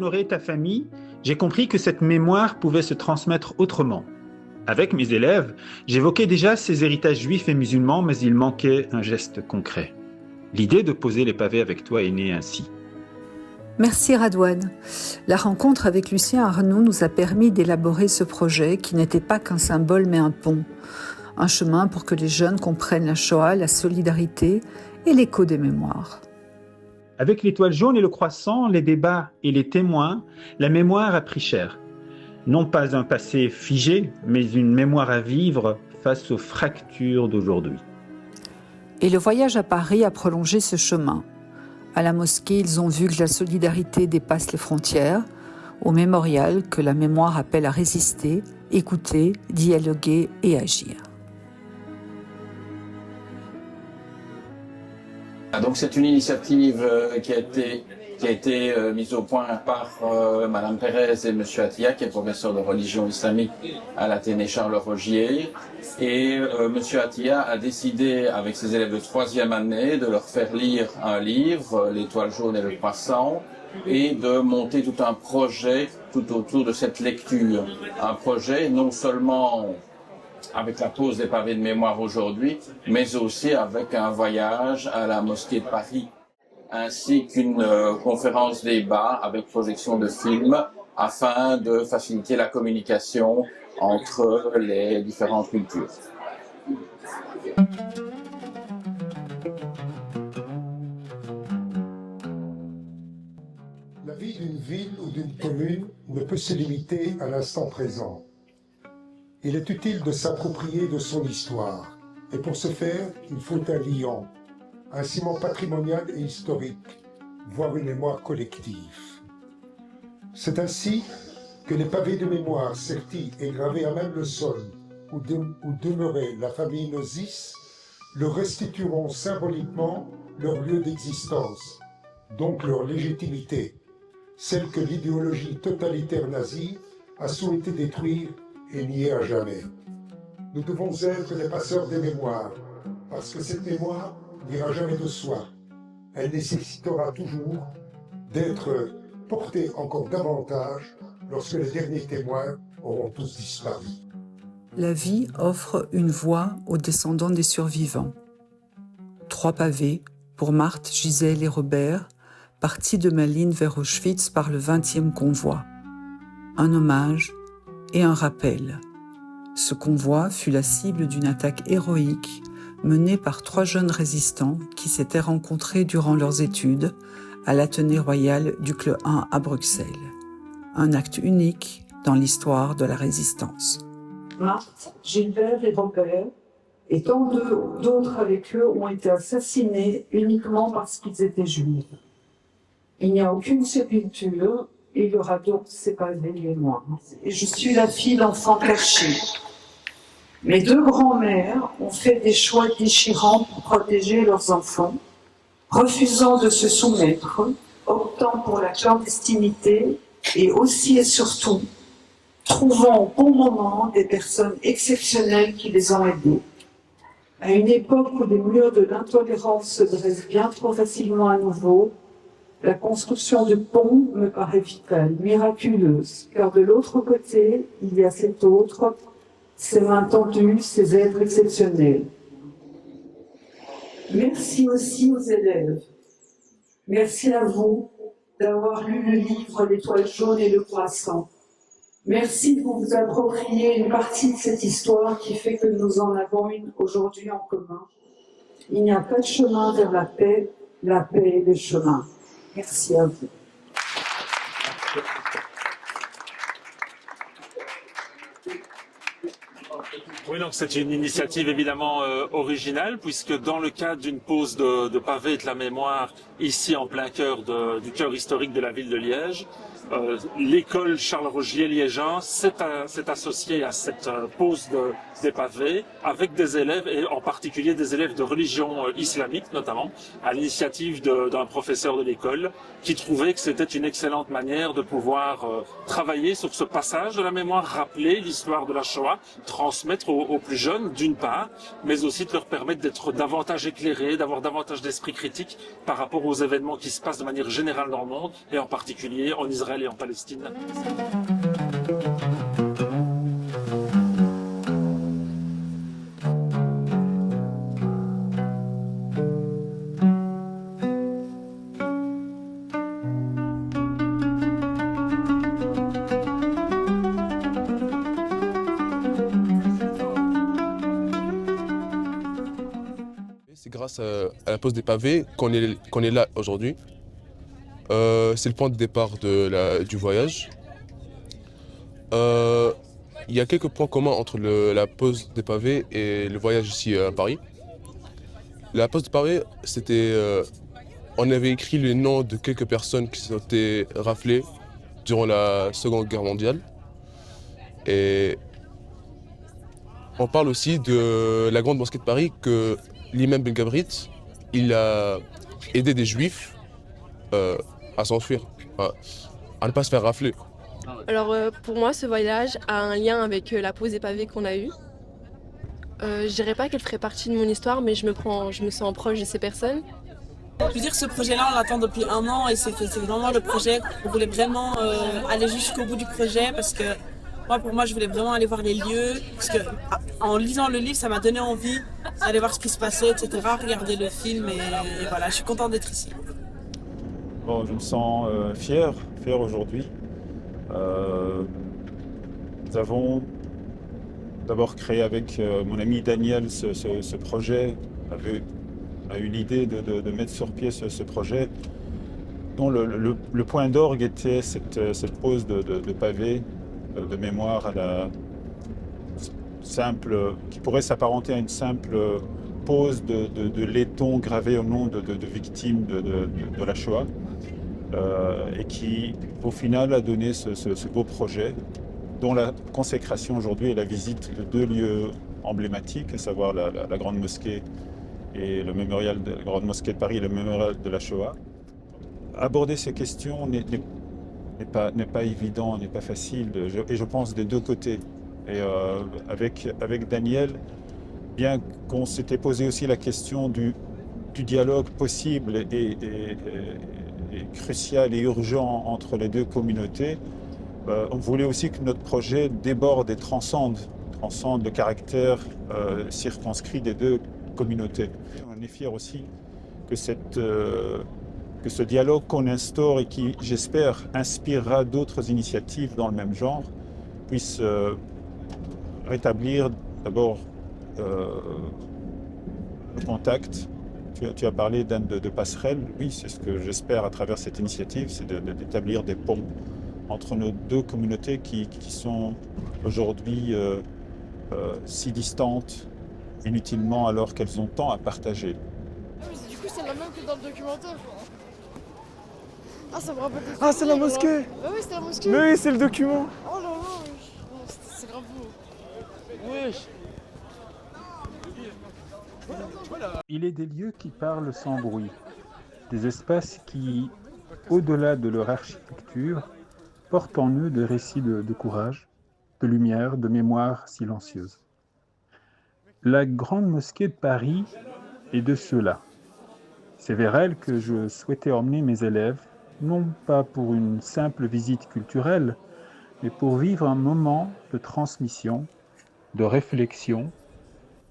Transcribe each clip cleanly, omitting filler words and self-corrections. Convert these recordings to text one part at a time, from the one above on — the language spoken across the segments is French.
honorer ta famille, j'ai compris que cette mémoire pouvait se transmettre autrement. Avec mes élèves, j'évoquais déjà ces héritages juifs et musulmans, mais il manquait un geste concret. L'idée de poser les pavés avec toi est née ainsi. Merci Radouane. La rencontre avec Lucien Arnoux nous a permis d'élaborer ce projet qui n'était pas qu'un symbole mais un pont. Un chemin pour que les jeunes comprennent la Shoah, la solidarité et l'écho des mémoires. Avec l'étoile jaune et le croissant, les débats et les témoins, la mémoire a pris cher. Non pas un passé figé, mais une mémoire à vivre face aux fractures d'aujourd'hui. Et le voyage à Paris a prolongé ce chemin. À la mosquée, ils ont vu que la solidarité dépasse les frontières. Au mémorial, que la mémoire appelle à résister, écouter, dialoguer et agir. Donc c'est une initiative qui a été mise au point par Madame Pérez et Monsieur Attia, qui est professeur de religion islamique à l'Athénée Charles Rogier. Et Monsieur Attia a décidé, avec ses élèves de 3e année, de leur faire lire un livre, L'étoile jaune et le croissant, et de monter tout un projet tout autour de cette lecture. Un projet non seulement avec la pose des pavés de mémoire aujourd'hui, mais aussi avec un voyage à la mosquée de Paris, ainsi qu'une conférence débat avec projection de films, afin de faciliter la communication entre les différentes cultures. La vie d'une ville ou d'une commune ne peut se limiter à l'instant présent. Il est utile de s'approprier de son histoire. Et pour ce faire, il faut un liant, un ciment patrimonial et historique, voire une mémoire collective. C'est ainsi que les pavés de mémoire sertis et gravés à même le sol où demeurait la famille Nozis leur restitueront symboliquement leur lieu d'existence, donc leur légitimité, celle que l'idéologie totalitaire nazie a souhaité détruire et nier à jamais. Nous devons être les passeurs des mémoires, parce que cette mémoire n'ira jamais de soi. Elle nécessitera toujours d'être portée encore davantage lorsque les derniers témoins auront tous disparu. La vie offre une voix aux descendants des survivants. 3 pavés pour Marthe, Gisèle et Robert, partis de Malines vers Auschwitz par le 20e convoi. Un hommage et un rappel. Ce convoi fut la cible d'une attaque héroïque menée par 3 jeunes résistants qui s'étaient rencontrés durant leurs études à l'Athénée royal du Cleux 1 à Bruxelles. Un acte unique dans l'histoire de la résistance. Marthe, Gilbert et Robert, et tant d'autres avec eux ont été assassinés uniquement parce qu'ils étaient juifs. Il n'y a aucune sépulture, il y aura donc ces pavés de mémoire. Et je suis la fille d'enfants cachés. Mes 2 grands-mères ont fait des choix déchirants pour protéger leurs enfants, refusant de se soumettre, optant pour la clandestinité et aussi et surtout trouvant au bon moment des personnes exceptionnelles qui les ont aidées. À une époque où les murs de l'intolérance se dressent bien trop facilement à nouveau, la construction de ponts me paraît vitale, miraculeuse, car de l'autre côté, il y a cet autre, ces mains tendues, ces êtres exceptionnels. Merci aussi aux élèves. Merci à vous d'avoir lu le livre L'étoile jaune et le croissant. Merci de vous approprier une partie de cette histoire qui fait que nous en avons une aujourd'hui en commun. Il n'y a pas de chemin vers la paix est le chemin. Merci à vous. Oui, donc c'est une initiative évidemment originale, puisque dans le cadre d'une pose de pavés et de la mémoire, ici en plein cœur du cœur historique de la ville de Liège, l'école Charles Rogier liégean s'est associée à cette pose des pavés avec des élèves, et en particulier des élèves de religion islamique notamment, à l'initiative d'un professeur de l'école qui trouvait que c'était une excellente manière de pouvoir travailler sur ce passage de la mémoire, rappeler l'histoire de la Shoah, transmettre aux plus jeunes d'une part, mais aussi de leur permettre d'être davantage éclairés, d'avoir davantage d'esprit critique par rapport aux événements qui se passent de manière générale dans le monde, et en particulier en Israël Israël et en Palestine. C'est grâce à la pose des pavés qu'on est là aujourd'hui. C'est le point de départ du voyage. Il y a quelques points communs entre la pose des pavés et le voyage ici à Paris. La pose des pavés, on avait écrit les noms de quelques personnes qui ont été raflées durant la Seconde Guerre mondiale. Et on parle aussi de la grande mosquée de Paris que l'imam Ben Gabrit, il a aidé des juifs à s'enfuir, à ne pas se faire rafler. Alors pour moi, ce voyage a un lien avec la pose des pavés qu'on a eue. Je dirais pas qu'elle ferait partie de mon histoire, mais je me sens proche de ces personnes. Je veux dire, ce projet-là, on l'attend depuis 1 an et c'est vraiment le projet. On voulait vraiment aller jusqu'au bout du projet parce que pour moi, je voulais vraiment aller voir les lieux. Parce que en lisant le livre, ça m'a donné envie d'aller voir ce qui se passait, etc. Regarder le film et voilà, je suis contente d'être ici. Bon, je me sens fier aujourd'hui. Nous avons d'abord créé avec mon ami Daniel ce projet, a eu l'idée de mettre sur pied ce projet dont le point d'orgue était cette pose de pavés de mémoire à la simple, qui pourrait s'apparenter à une simple pose de laiton gravé au nom de victimes de la Shoah et qui au final a donné ce beau projet dont la consécration aujourd'hui est la visite de 2 lieux emblématiques, à savoir la Grande Mosquée et le mémorial de la Grande Mosquée de Paris et le mémorial de la Shoah. Aborder ces questions n'est pas évident, n'est pas facile, et je pense des 2 côtés. Et avec Daniel, bien qu'on s'était posé aussi la question du dialogue possible et crucial et urgent entre les 2 communautés, on voulait aussi que notre projet déborde et transcende le caractère circonscrit des 2 communautés. On est fiers aussi que ce dialogue qu'on instaure et qui, j'espère, inspirera d'autres initiatives dans le même genre, puisse rétablir d'abord le contact. Tu as parlé de passerelle. Oui, c'est ce que j'espère à travers cette initiative, c'est d'établir des ponts entre nos 2 communautés qui sont aujourd'hui si distantes inutilement alors qu'elles ont tant à partager. Du coup, c'est la même que dans le documentaire. Ah, ça me rappelle. Ah, c'est la mosquée. Ah oui, c'est la mosquée. Mais oui, c'est le document. Oh là là, c'est grave beau. Wesh. Il est des lieux qui parlent sans bruit, des espaces qui, au-delà de leur architecture, portent en eux des récits de courage, de lumière, de mémoire silencieuse. La Grande Mosquée de Paris est de ceux-là. C'est vers elle que je souhaitais emmener mes élèves, non pas pour une simple visite culturelle, mais pour vivre un moment de transmission, de réflexion,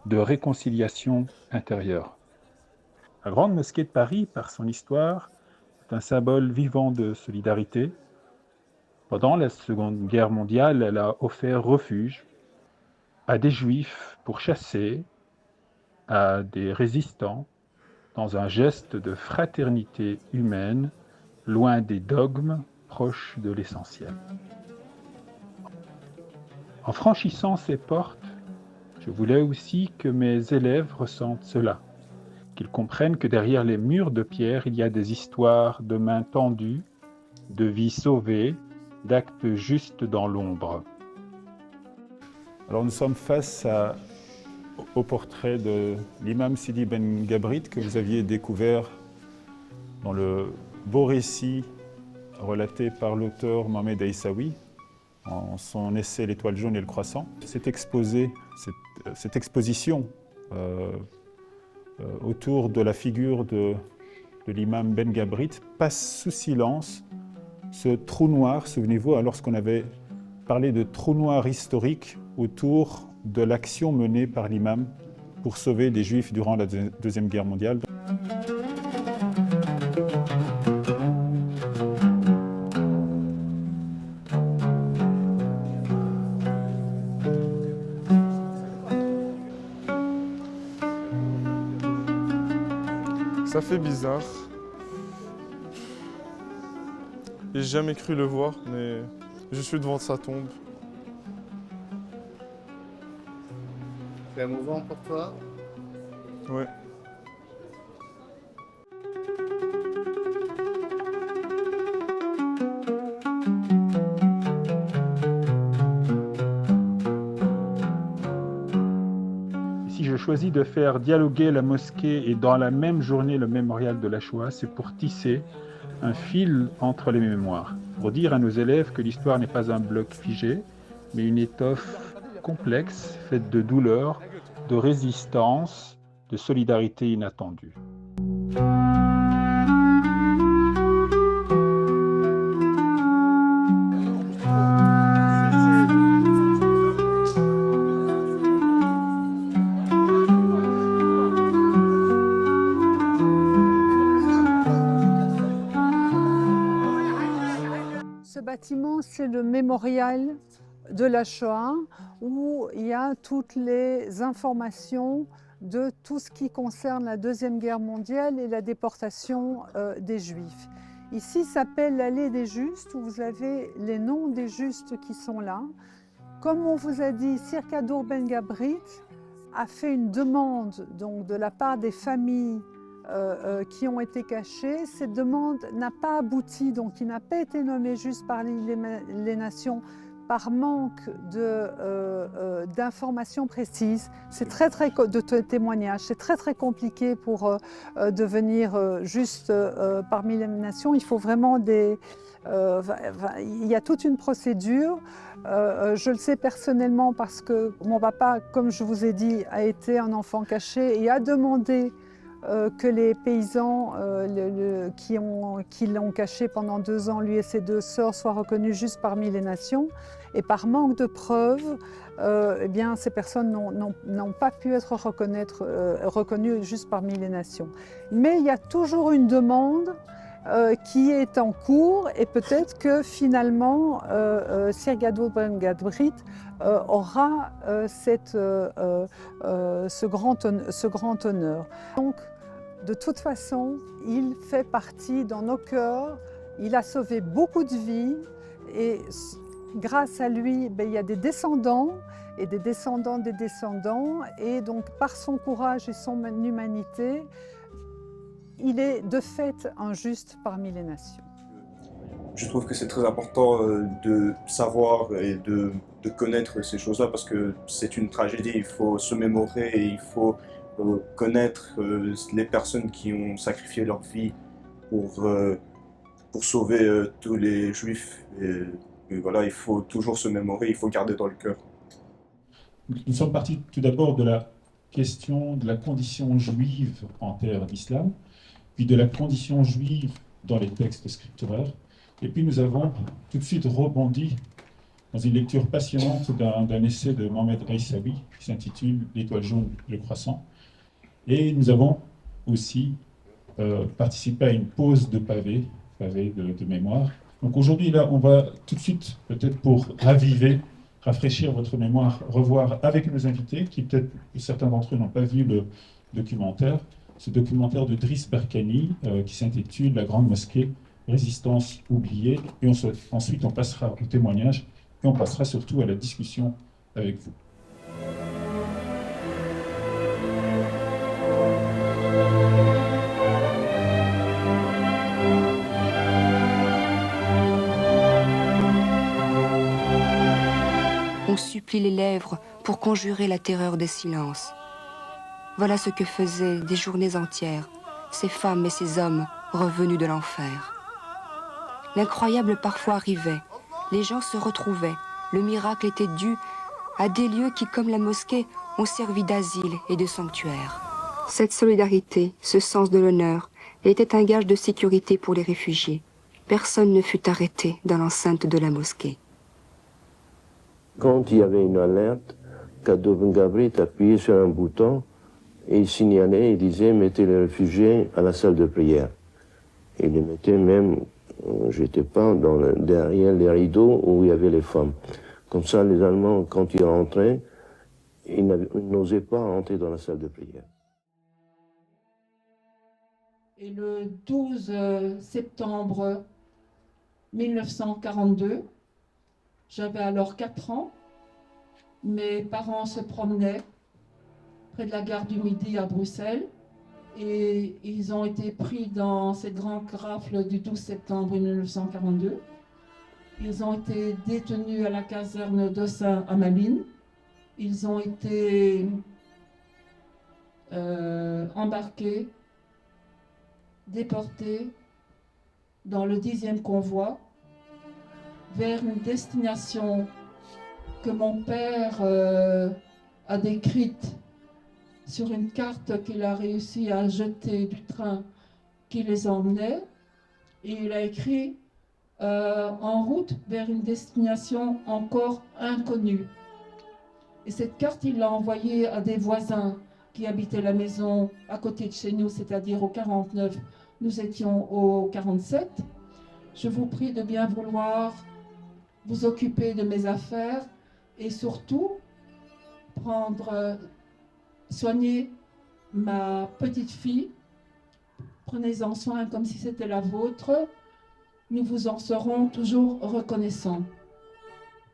de réconciliation intérieure. La Grande Mosquée de Paris, par son histoire, est un symbole vivant de solidarité. Pendant la Seconde Guerre mondiale, elle a offert refuge à des Juifs pour chasser, à des résistants, dans un geste de fraternité humaine, loin des dogmes, proche de l'essentiel. En franchissant ces portes, je voulais aussi que mes élèves ressentent cela, qu'ils comprennent que derrière les murs de pierre, il y a des histoires de mains tendues, de vies sauvées, d'actes justes dans l'ombre. Alors nous sommes face au portrait de l'imam Sidi Ben Gabrit que vous aviez découvert dans le beau récit relaté par l'auteur Mohamed Aïssaoui en son essai L'étoile jaune et le croissant. Cette exposition autour de la figure de l'imam Ben Gabrit passe sous silence ce trou noir, souvenez-vous, lorsqu'on avait parlé de trou noir historique autour de l'action menée par l'imam pour sauver les Juifs durant la Deuxième Guerre mondiale. Ça fait bizarre. J'ai jamais cru le voir, mais je suis devant sa tombe. C'est émouvant pour toi? Ouais. Si je choisis de faire dialoguer la mosquée et dans la même journée le mémorial de la Shoah, c'est pour tisser un fil entre les mémoires, pour dire à nos élèves que l'histoire n'est pas un bloc figé, mais une étoffe complexe, faite de douleur, de résistance, de solidarité inattendue. Ce bâtiment, c'est le mémorial de la Shoah, où il y a toutes les informations de tout ce qui concerne la Deuxième Guerre mondiale et la déportation des Juifs. Ici s'appelle l'allée des Justes, où vous avez les noms des Justes qui sont là. Comme on vous a dit, Sirkadour Ben Gabrit a fait une demande donc, de la part des familles qui ont été cachées. Cette demande n'a pas abouti, donc il n'a pas été nommé juste par les nations par manque d'informations précises. C'est de témoignages. C'est très compliqué pour devenir juste parmi les nations. Il faut vraiment il y a toute une procédure. Je le sais personnellement parce que mon papa, comme je vous ai dit, a été un enfant caché et a demandé que les paysans qui l'ont caché pendant 2 ans, lui et ses 2 sœurs, soient reconnus juste parmi les nations. Et par manque de preuves, eh bien, ces personnes n'ont pas pu être reconnues juste parmi les nations. Mais il y a toujours une demande qui est en cours et peut-être que finalement, Sirkadour Ben Gabrit aura ce grand honneur. Donc, de toute façon, il fait partie dans nos cœurs. Il a sauvé beaucoup de vies et grâce à lui, il y a des descendants et des descendants des descendants. Et donc, par son courage et son humanité, il est de fait un juste parmi les nations. Je trouve que c'est très important de savoir et de connaître ces choses-là parce que c'est une tragédie. Il faut se mémorer et il faut connaître les personnes qui ont sacrifié leur vie pour sauver tous les Juifs. Et voilà, il faut toujours se mémorer, il faut garder dans le cœur. Nous sommes partis tout d'abord de la question de la condition juive en terre d'islam, puis de la condition juive dans les textes scripturaires. Et puis nous avons tout de suite rebondi dans une lecture passionnante d'un essai de Mohamed Aïssaoui qui s'intitule « L'étoile jaune, le croissant ». Et nous avons aussi participé à une pause de pavé de mémoire. Donc aujourd'hui, là, on va tout de suite, peut-être pour rafraîchir votre mémoire, revoir avec nos invités, qui peut-être, certains d'entre eux n'ont pas vu le documentaire, ce documentaire de Driss Berkani qui s'intitule « La Grande Mosquée, résistance oubliée ». Et ensuite, on passera au témoignage et on passera surtout à la discussion avec vous. On supplie les lèvres pour conjurer la terreur des silences. Voilà ce que faisaient des journées entières ces femmes et ces hommes revenus de l'enfer. L'incroyable parfois arrivait, les gens se retrouvaient, le miracle était dû à des lieux qui, comme la mosquée, ont servi d'asile et de sanctuaire. Cette solidarité, ce sens de l'honneur, était un gage de sécurité pour les réfugiés. personne ne fut arrêté dans l'enceinte de la mosquée. Quand il y avait une alerte, Kadoub Ngabrit appuyait sur un bouton et il signalait, il disait « mettez les réfugiés à la salle de prière ». Il les mettait même, j'étais pas derrière les rideaux où il y avait les femmes. Comme ça, les Allemands, quand ils rentraient, ils n'osaient pas entrer dans la salle de prière. Et le 12 septembre 1942, j'avais alors 4 ans, mes parents se promenaient près de la gare du Midi à Bruxelles et ils ont été pris dans cette grande rafle du 12 septembre 1942. Ils ont été détenus à la caserne d'Ossin à Malines. Ils ont été embarqués, déportés dans le 10e convoi vers une destination que mon père a décrite sur une carte qu'il a réussi à jeter du train qui les emmenait. Et il a écrit en route vers une destination encore inconnue. Et cette carte, il l'a envoyée à des voisins qui habitaient la maison à côté de chez nous, c'est-à-dire au 49. Nous étions au 47. Je vous prie de bien vouloir vous occuper de mes affaires et surtout soigner ma petite fille. Prenez-en soin comme si c'était la vôtre. Nous vous en serons toujours reconnaissants.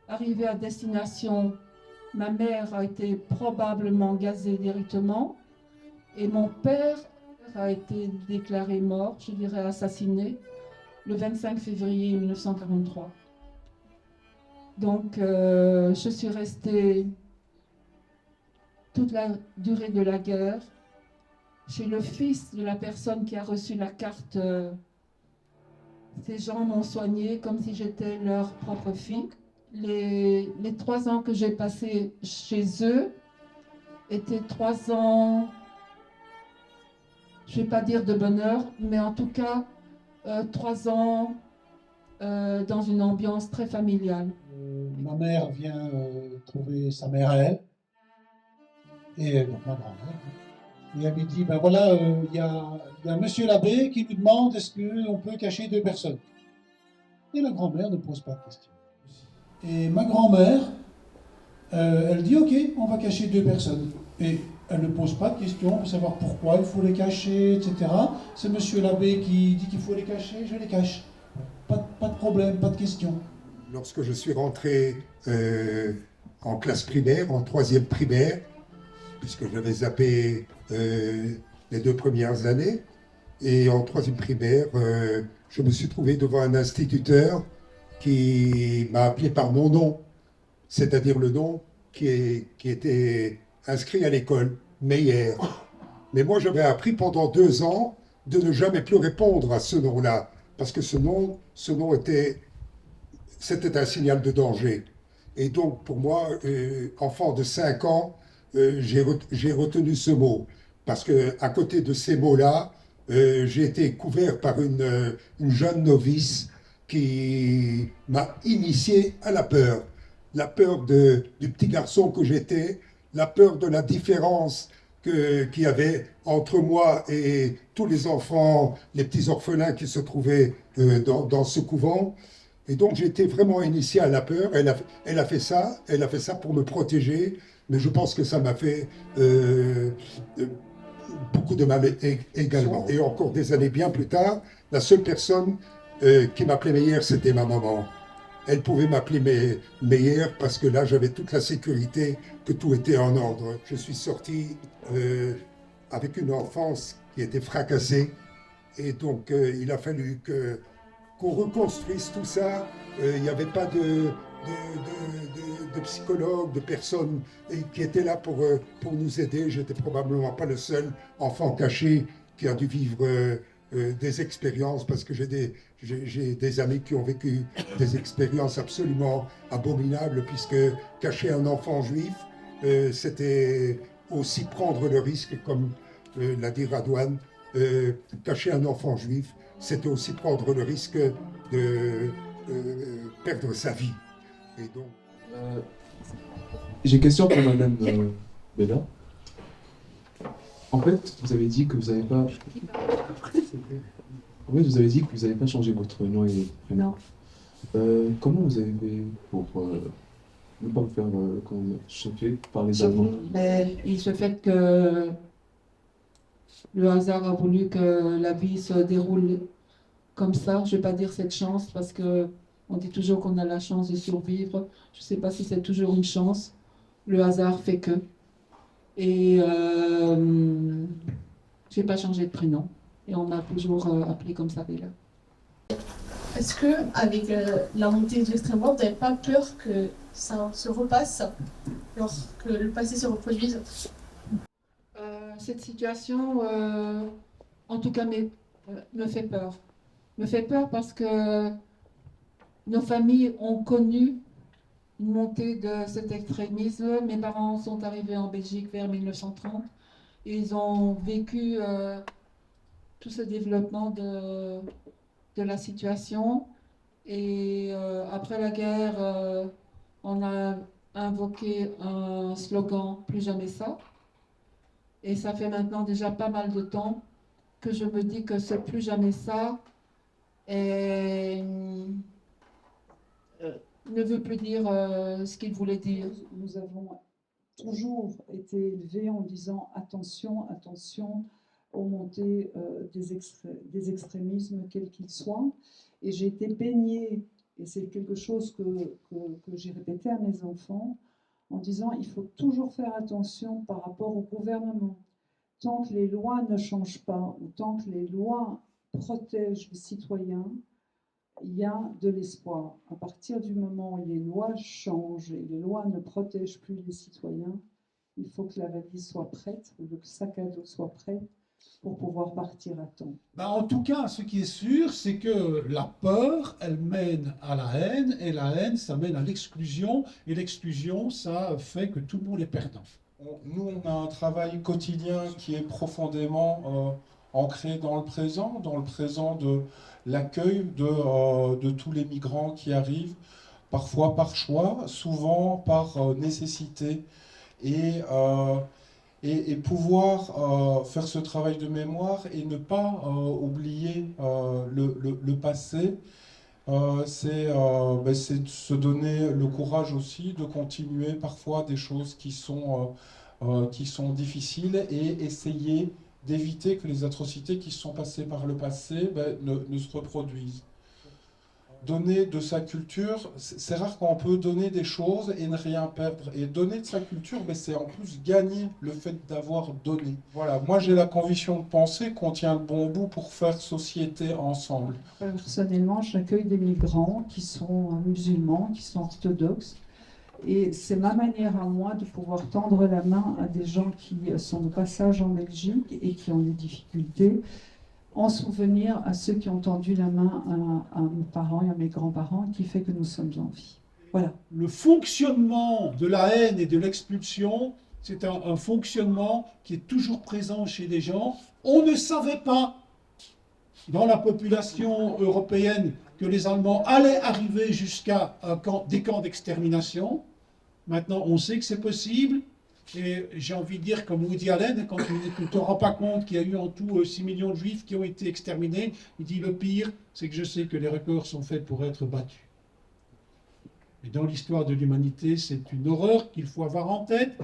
Arrivé à destination, ma mère a été probablement gazée directement et mon père a été déclaré mort, je dirais assassiné, le 25 février 1943. Donc, je suis restée toute la durée de la guerre chez le fils de la personne qui a reçu la carte. Ces gens m'ont soignée comme si j'étais leur propre fille. Les 3 ans que j'ai passés chez eux étaient 3 ans, je ne vais pas dire de bonheur, mais en tout cas 3 ans dans une ambiance très familiale. Ma mère vient trouver sa mère à elle, et donc ma grand-mère. Et elle lui dit, ben voilà, il y a monsieur l'abbé qui nous demande est-ce qu'on peut cacher 2 personnes. Et la grand-mère ne pose pas de questions. Et ma grand-mère, elle dit, ok, on va cacher 2 personnes. Et elle ne pose pas de questions pour savoir pourquoi il faut les cacher, etc. C'est monsieur l'abbé qui dit qu'il faut les cacher, je les cache. Pas de problème, pas de questions. Lorsque je suis rentré en classe primaire, en 3e primaire, puisque j'avais zappé les 2 premières années, et en 3e primaire, je me suis trouvé devant un instituteur qui m'a appelé par mon nom, c'est-à-dire le nom qui était inscrit à l'école, Meyer. Mais moi, j'avais appris pendant 2 ans de ne jamais plus répondre à ce nom-là, parce que ce nom c'était un signal de danger. Et donc, pour moi, enfant de 5 ans, j'ai retenu ce mot. Parce qu'à côté de ces mots-là, j'ai été couvert par une jeune novice qui m'a initié à la peur. La peur du petit garçon que j'étais, la peur de la différence qu'il y avait entre moi et tous les enfants, les petits orphelins qui se trouvaient dans ce couvent. Et donc j'ai été vraiment initié à la peur. Elle a fait ça pour me protéger, mais je pense que ça m'a fait beaucoup de mal également. Et encore des années bien plus tard, la seule personne qui m'appelait Meyer, c'était ma maman. Elle pouvait m'appeler Meyer parce que là, j'avais toute la sécurité, que tout était en ordre. Je suis sorti avec une enfance qui était fracassée. Et donc, il a fallu qu'on reconstruise tout ça. Il n'y avait pas de psychologues, de personnes qui étaient là pour nous aider. J'étais probablement pas le seul enfant caché qui a dû vivre des expériences, parce que j'ai des amis qui ont vécu des expériences absolument abominables, puisque cacher un enfant juif, c'était aussi prendre le risque, comme l'a dit Radouane, cacher un enfant juif, c'était aussi prendre le risque de perdre sa vie. Et donc, j'ai une question pour Madame Bella. En fait, vous avez dit que vous n'avez pas. En fait, vous avez dit que vous n'avez pas changé votre nom et votre prénom. Non. Comment vous avez fait pour ne pas vous faire choquer par les Allemands? Mais il se fait que le hasard a voulu que la vie se déroule comme ça. Je ne vais pas dire cette chance parce que on dit toujours qu'on a la chance de survivre. Je ne sais pas si c'est toujours une chance. Le hasard fait que. Et je n'ai pas changé de prénom. Et on m'a toujours appelé comme ça, Bella. Est-ce que, avec la montée de l'extrême droite, vous n'avez pas peur que ça se repasse, lorsque le passé se reproduise? Cette situation, en tout cas, me fait peur. Me fait peur parce que nos familles ont connu une montée de cet extrémisme. Mes parents sont arrivés en Belgique vers 1930. Ils ont vécu tout ce développement de la situation. Et après la guerre, on a invoqué un slogan « Plus jamais ça ». Et ça fait maintenant déjà pas mal de temps que je me dis que ce « Plus jamais ça » ne veut plus dire ce qu'il voulait dire. Nous avons toujours été élevés en disant attention, attention aux montées des extrémismes, quels qu'ils soient. Et j'ai été baignée, et c'est quelque chose que j'ai répété à mes enfants, en disant il faut toujours faire attention par rapport au gouvernement. Tant que les lois ne changent pas, ou tant que les lois protègent les citoyens, il y a de l'espoir. À partir du moment où les lois changent et les lois ne protègent plus les citoyens, il faut que la valise soit prête, ou le sac à dos soit prêt pour pouvoir partir à temps. En tout cas, ce qui est sûr, c'est que la peur, elle mène à la haine, et la haine, ça mène à l'exclusion, et l'exclusion, ça fait que tout le monde est perdant. Nous, on a un travail quotidien qui est profondément ancré dans le présent de l'accueil de tous les migrants qui arrivent, parfois par choix, souvent par nécessité. Et pouvoir faire ce travail de mémoire et ne pas oublier le passé, c'est de se donner le courage aussi de continuer parfois des choses qui sont difficiles et essayer d'éviter que les atrocités qui se sont passées par le passé ne se reproduisent. Donner de sa culture, c'est rare qu'on peut donner des choses et ne rien perdre. Et donner de sa culture, c'est en plus gagner le fait d'avoir donné. Voilà, moi j'ai la conviction de penser qu'on tient le bon bout pour faire société ensemble. Personnellement, j'accueille des migrants qui sont musulmans, qui sont orthodoxes. Et c'est ma manière à moi de pouvoir tendre la main à des gens qui sont de passage en Belgique et qui ont des difficultés, en souvenir à ceux qui ont tendu la main à mes parents et à mes grands-parents, qui fait que nous sommes en vie. Voilà. Le fonctionnement de la haine et de l'expulsion, c'est un fonctionnement qui est toujours présent chez les gens. On ne savait pas, dans la population européenne, que les Allemands allaient arriver jusqu'à des camps d'extermination. Maintenant, on sait que c'est possible. Et j'ai envie de dire, comme Woody Allen, quand tu ne te rends pas compte qu'il y a eu en tout 6 millions de Juifs qui ont été exterminés, il dit le pire, c'est que je sais que les records sont faits pour être battus. Et dans l'histoire de l'humanité, c'est une horreur qu'il faut avoir en tête,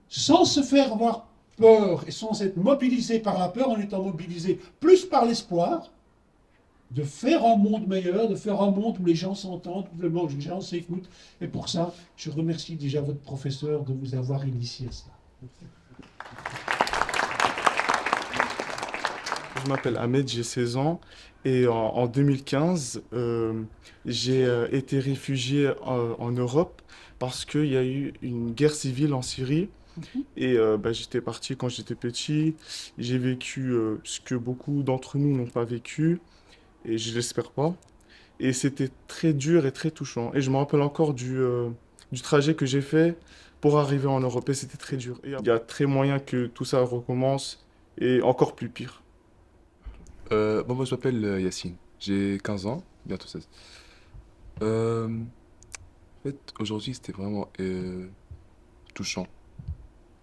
sans se faire avoir peur et sans être mobilisé par la peur, en étant mobilisé plus par l'espoir, de faire un monde meilleur, de faire un monde où les gens s'entendent, où les gens s'écoutent. Et pour ça, je remercie déjà votre professeur de vous avoir initié à ça. Je m'appelle Ahmed, j'ai 16 ans et en 2015, j'ai été réfugié en Europe parce qu'il y a eu une guerre civile en Syrie. Et j'étais parti quand j'étais petit, j'ai vécu ce que beaucoup d'entre nous n'ont pas vécu. Et je l'espère pas. Et c'était très dur et très touchant. Et je me rappelle encore du trajet que j'ai fait pour arriver en Europe. Et c'était très dur. Et il y a très moyen que tout ça recommence et encore plus pire. Moi, je m'appelle Yacine. J'ai 15 ans. bientôt 16. En fait, aujourd'hui, c'était vraiment touchant.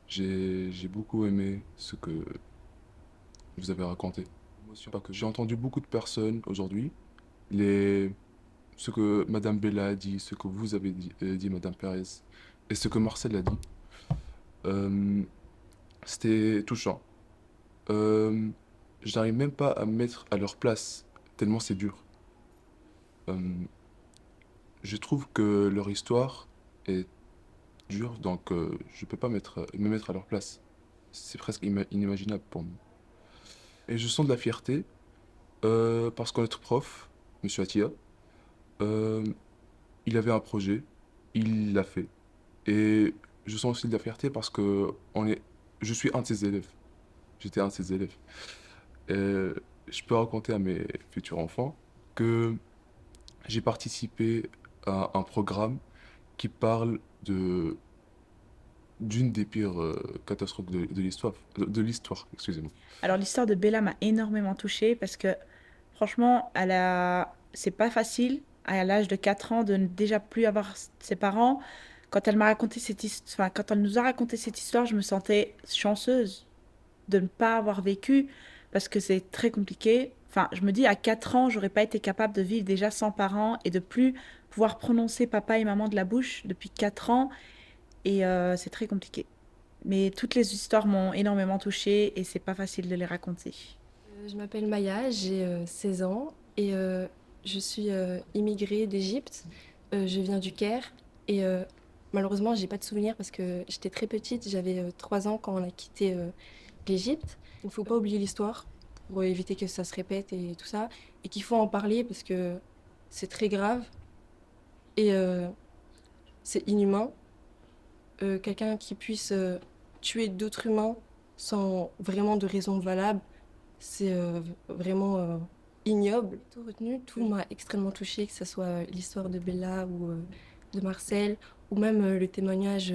J'ai beaucoup aimé ce que vous avez raconté. J'ai entendu beaucoup de personnes aujourd'hui, ce que Madame Bella a dit, ce que vous avez dit Madame Pérez, et ce que Marcel a dit. C'était touchant. Je n'arrive même pas à me mettre à leur place, tellement c'est dur. Je trouve que leur histoire est dure, donc je ne peux pas me mettre à leur place. C'est presque inimaginable pour moi. Et je sens de la fierté parce que notre prof, M. Attia, il avait un projet, il l'a fait. Et je sens aussi de la fierté parce que je suis un de ses élèves. J'étais un de ses élèves. Je peux raconter à mes futurs enfants que j'ai participé à un programme qui parle d'une des pires catastrophes de l'histoire, excusez-moi. Alors l'histoire de Bella m'a énormément touchée parce que franchement, c'est pas facile à l'âge de 4 ans de ne déjà plus avoir ses parents. Quand elle nous a raconté cette histoire, je me sentais chanceuse de ne pas avoir vécu parce que c'est très compliqué. Enfin, je me dis, à 4 ans, j'aurais pas été capable de vivre déjà sans parents et de plus pouvoir prononcer papa et maman de la bouche depuis 4 ans. Et c'est très compliqué. Mais toutes les histoires m'ont énormément touchée et c'est pas facile de les raconter. Je m'appelle Maya, j'ai 16 ans et je suis immigrée d'Égypte. Je viens du Caire et malheureusement, j'ai pas de souvenirs parce que j'étais très petite, j'avais 3 ans quand on a quitté l'Égypte. Il ne faut pas oublier l'histoire pour éviter que ça se répète et tout ça, et qu'il faut en parler parce que c'est très grave et c'est inhumain. Quelqu'un qui puisse tuer d'autres humains sans vraiment de raison valable, c'est vraiment ignoble. Tout retenu, tout m'a extrêmement touchée, que ce soit l'histoire de Bella ou de Marcel, ou même le témoignage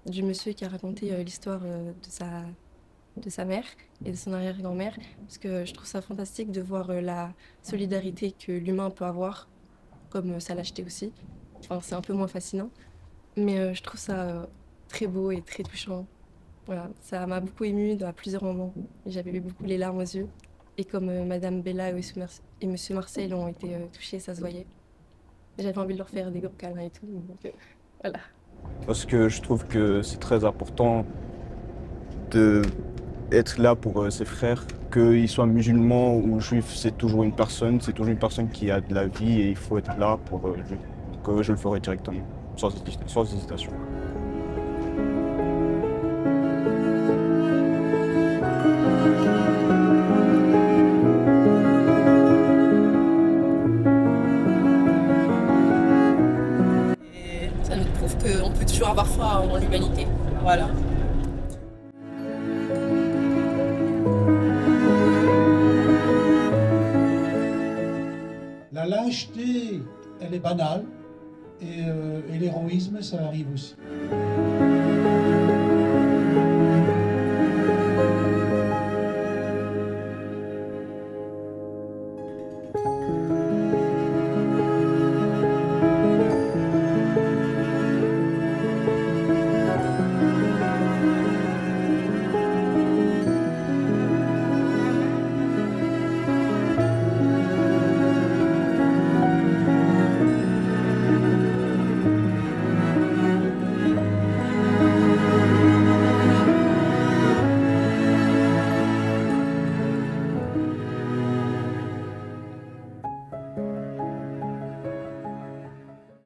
du monsieur qui a raconté l'histoire de sa mère et de son arrière-grand-mère, parce que je trouve ça fantastique de voir la solidarité que l'humain peut avoir, comme sa lâcheté aussi. Enfin, c'est un peu moins fascinant, mais je trouve ça très beau et très touchant. Voilà, ça m'a beaucoup émue à plusieurs moments. J'avais eu beaucoup les larmes aux yeux. Et comme Madame Bella et Monsieur Marcel ont été touchés, ça se voyait. J'avais envie de leur faire des gros câlins et tout, donc voilà. Parce que je trouve que c'est très important d'être là pour ses frères, qu'ils soient musulmans ou juifs, c'est toujours une personne qui a de la vie et il faut être là pour lui. Donc je le ferai directement, sans hésitation. Ça nous prouve qu'on peut toujours avoir foi en l'humanité. Voilà. La lâcheté, elle est banale, et l'héroïsme, ça arrive aussi.